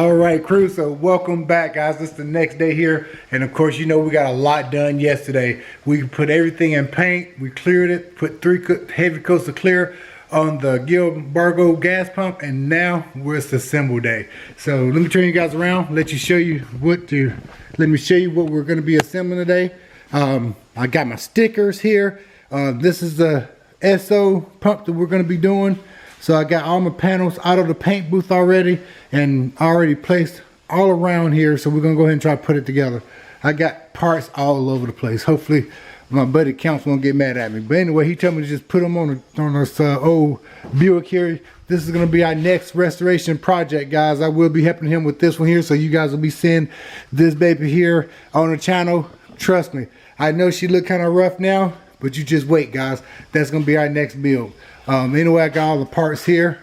All right, crew, so welcome back, guys. This is the next day here, and of course, you know we got a lot done yesterday. We put everything in paint, we cleared it, put 3 heavy coats of clear on the Gilbarco gas pump, and now it's the assemble day. So let me turn you guys around, let me show you what we're going to be assembling today. I got my stickers here. This is the SO pump that we're going to be doing. So I got all my panels out of the paint booth already and already placed all around here. So we're gonna go ahead and try to put it together. I got parts all over the place. Hopefully my buddy Counts won't get mad at me. But anyway, he told me to just put them on this old Buick here. This is gonna be our next restoration project, guys. I will be helping him with this one here. So you guys will be seeing this baby here on the channel. Trust me, I know she look kind of rough now, but you just wait, guys. That's gonna be our next build. Anyway, I got all the parts here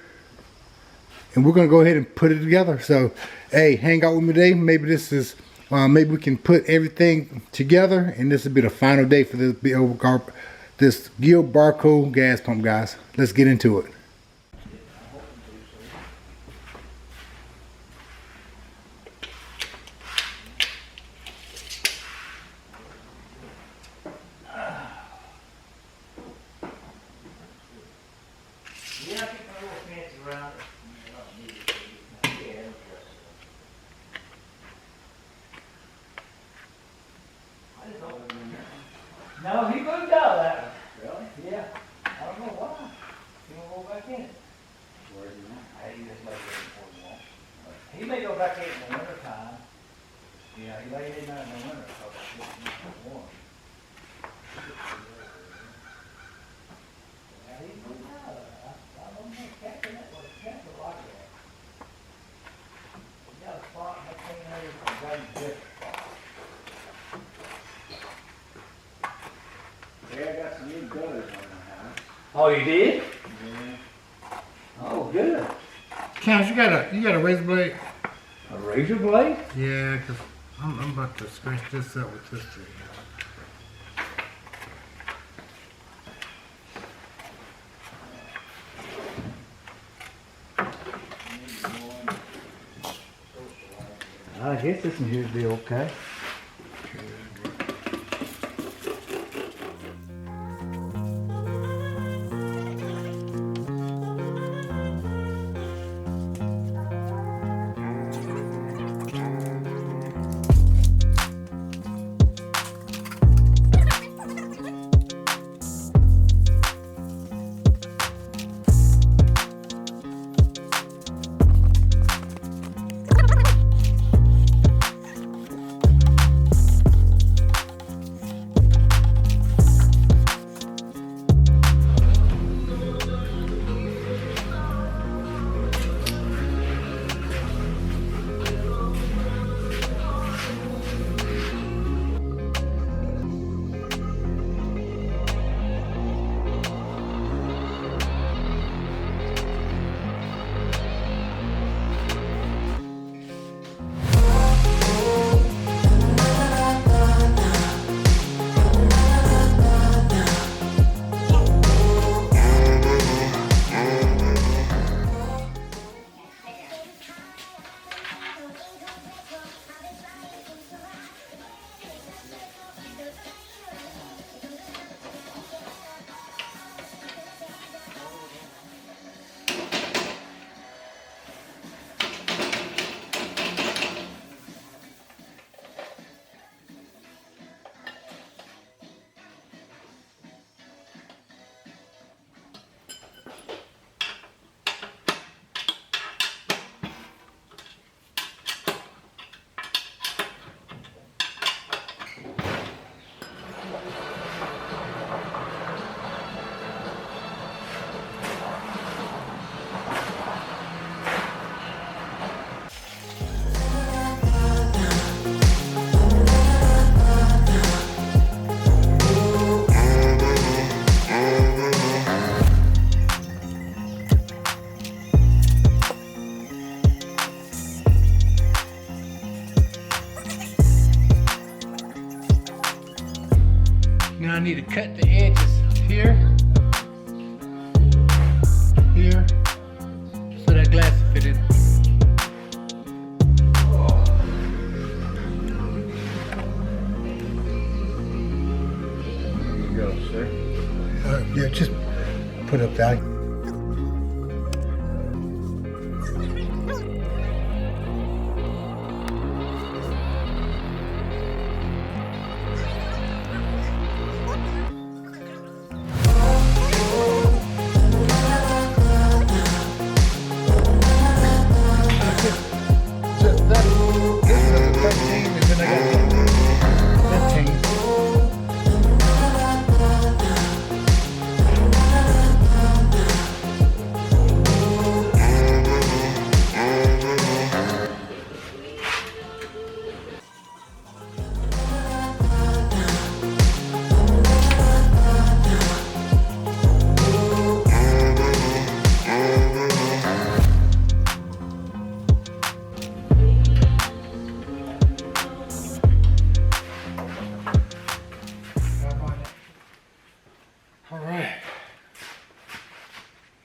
and we're gonna go ahead and put it together. So hey, hang out with me today. Maybe this is maybe we can put everything together and this will be the final day for this Gilbarco gas pump, guys. Let's get into it. No, he moved out of that one. Really? Yeah. I don't know why. He won't go back in. Where's he now? He just laid there before the wall. He may go back in the winter time. Yeah, he laid in there in the winter because it's warm. Yeah, he moved out of that. I don't know. Captain, that was Captain like that. He got a spot in that thing there from Guy's different spot. Yeah, I got some new gutters on the house. Oh, you did? Yeah. Oh, good. Counts, you got a razor blade? A razor blade? Yeah, because I'm about to scratch this up with this thing. I guess this one here would be okay. Now I need to cut the edges here, here, so that glass will fit in. sir. Yeah, just put up that. Just that. This is 13, and then I got 15. All right.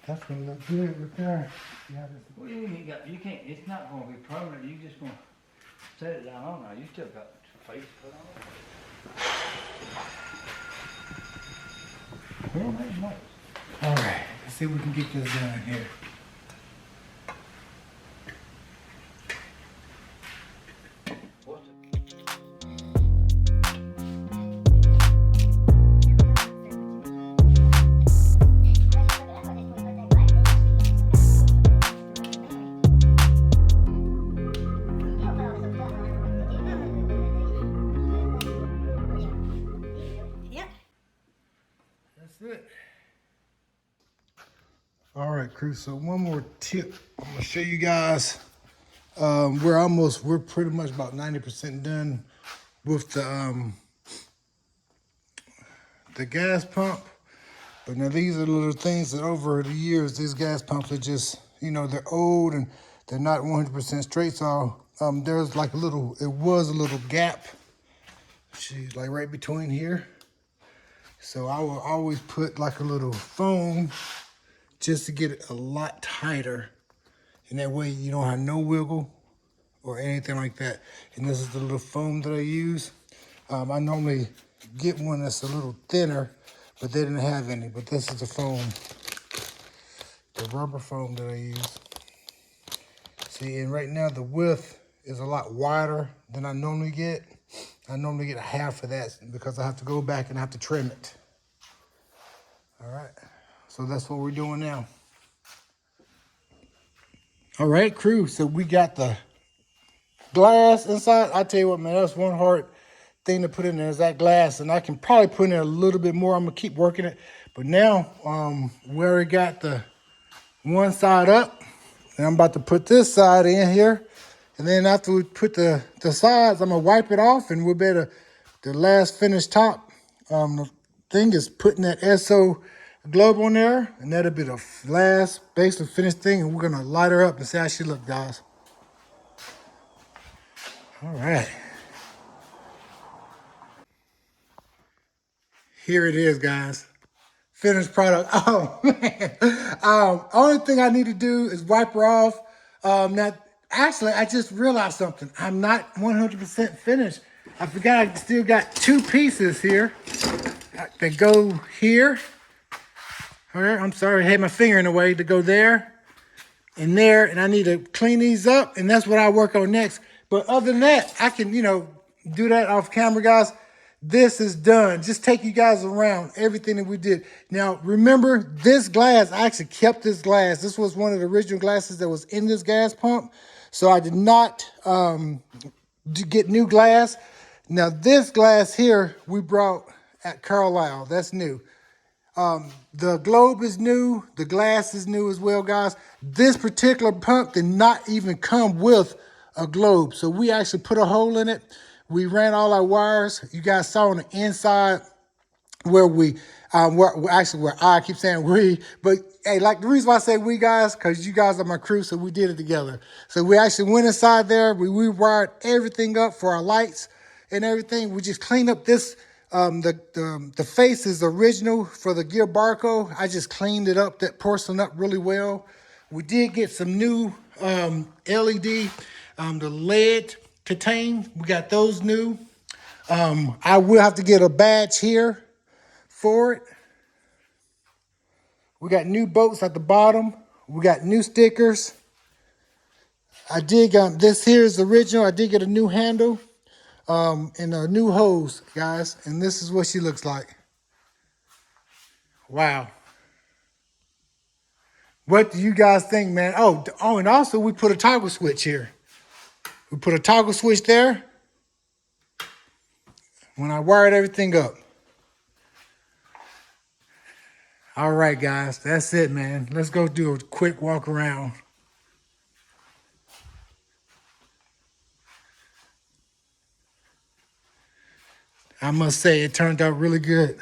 That's gonna look good right there. Yeah, that's Well, you can't, it's not gonna be permanent, you just gonna set it down on there, you still got face to put on it. Well, that's nice. all right. Let's see if we can get this done here. What's it? That's it. All right, crew. So one more tip. I'm gonna show you guys. We're pretty much about 90% done with the gas pump. But now these are the little things that over the years, these gas pumps are just, they're old and they're not 100% straight. So there's like it was a little gap. She's like right between here. So I will always put like a little foam just to get it a lot tighter. And that way you don't have no wiggle or anything like that. And this is the little foam that I use. I normally get one that's a little thinner, but they didn't have any. But this is the foam, the rubber foam that I use. See, and right now the width is a lot wider than I normally get. I normally get half of that because I have to go back and I have to trim it. All right, so that's what we're doing now. All right, crew, so we got the glass inside. I tell you what, man, that's one hard thing to put in there is that glass, and I can probably put in there a little bit more. I'm gonna keep working it. But now, we already got the one side up, and I'm about to put this side in here. And then after we put the sides, I'm gonna wipe it off, and we'll be able to, the last finished top, the thing is putting that SO globe on there, and that'll be the last basically finished thing, and we're gonna light her up and see how she look, guys. All right. Here it is, guys. Finished product. Oh, man. Only thing I need to do is wipe her off. Now, actually, I just realized something. I'm not 100% finished. I forgot I still got two pieces here that go here. All right, I'm sorry, I had my finger in the way to go there and there, and I need to clean these up, and that's what I work on next. But other than that, I can, do that off camera, guys. This is done. Just take you guys around everything that we did. Now, remember this glass, I actually kept this glass. This was one of the original glasses that was in this gas pump. So I did not get new glass. Now, this glass here, we brought at Carlisle. That's new. The globe is new. The glass is new as well, guys. This particular pump did not even come with a globe. So we actually put a hole in it. We ran all our wires. You guys saw on the inside where where I keep saying we, but hey, like the reason why I say we, guys, because you guys are my crew, so we did it together. So we actually went inside there. We rewired everything up for our lights and everything. We just cleaned up this. The face is original for the Gilbarco. I just cleaned it up, that porcelain up really well. We did get some new LED, the lead contain. We got those new. I will have to get a badge here for it. We got new bolts at the bottom. We got new stickers. I did this here is original. I did get a new handle and a new hose, guys. And this is what she looks like. Wow. What do you guys think, man? Oh, and also we put a toggle switch here. We put a toggle switch there when I wired everything up. All right, guys, that's it, man. Let's go do a quick walk around. I must say it turned out really good.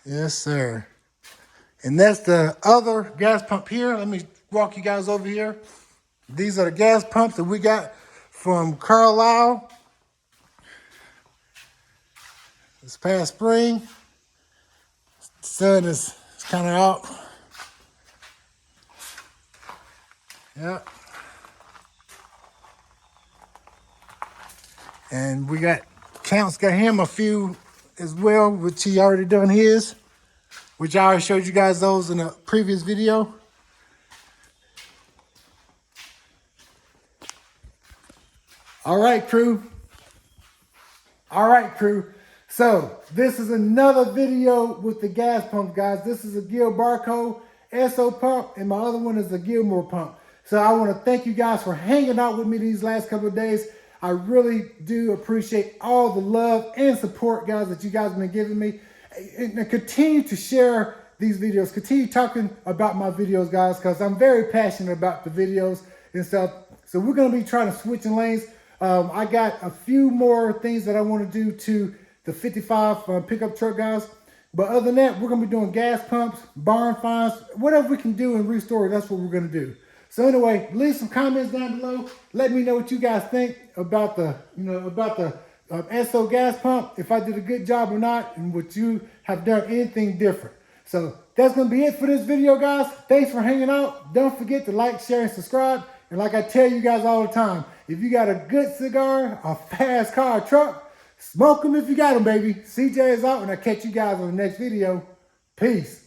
Yes, sir. And that's the other gas pump here. Let me walk you guys over here. These are the gas pumps that we got from Carlisle this past spring. The sun is kind of out. Yep. And we got, Count's got him a few as well, which he already done his, which I already showed you guys those in a previous video. All right, crew. All right, crew. So this is another video with the gas pump, guys. This is a Gilbarco SO pump, and my other one is a Gilmore pump. So I want to thank you guys for hanging out with me these last couple of days. I really do appreciate all the love and support, guys, that you guys have been giving me. And continue to share these videos. Continue talking about my videos, guys, because I'm very passionate about the videos and stuff. So we're going to be trying to switch in lanes. I got a few more things that I want to do to the 55 pickup truck, guys. But other than that, we're going to be doing gas pumps, barn finds, whatever we can do and restore, that's what we're going to do. So anyway, leave some comments down below. Let me know what you guys think about the, SO gas pump, if I did a good job or not, and would you have done anything different. So that's going to be it for this video, guys. Thanks for hanging out. Don't forget to like, share, and subscribe. And like I tell you guys all the time, if you got a good cigar, a fast car, a truck, smoke them if you got them, baby. CJ is out, and I'll catch you guys on the next video. Peace.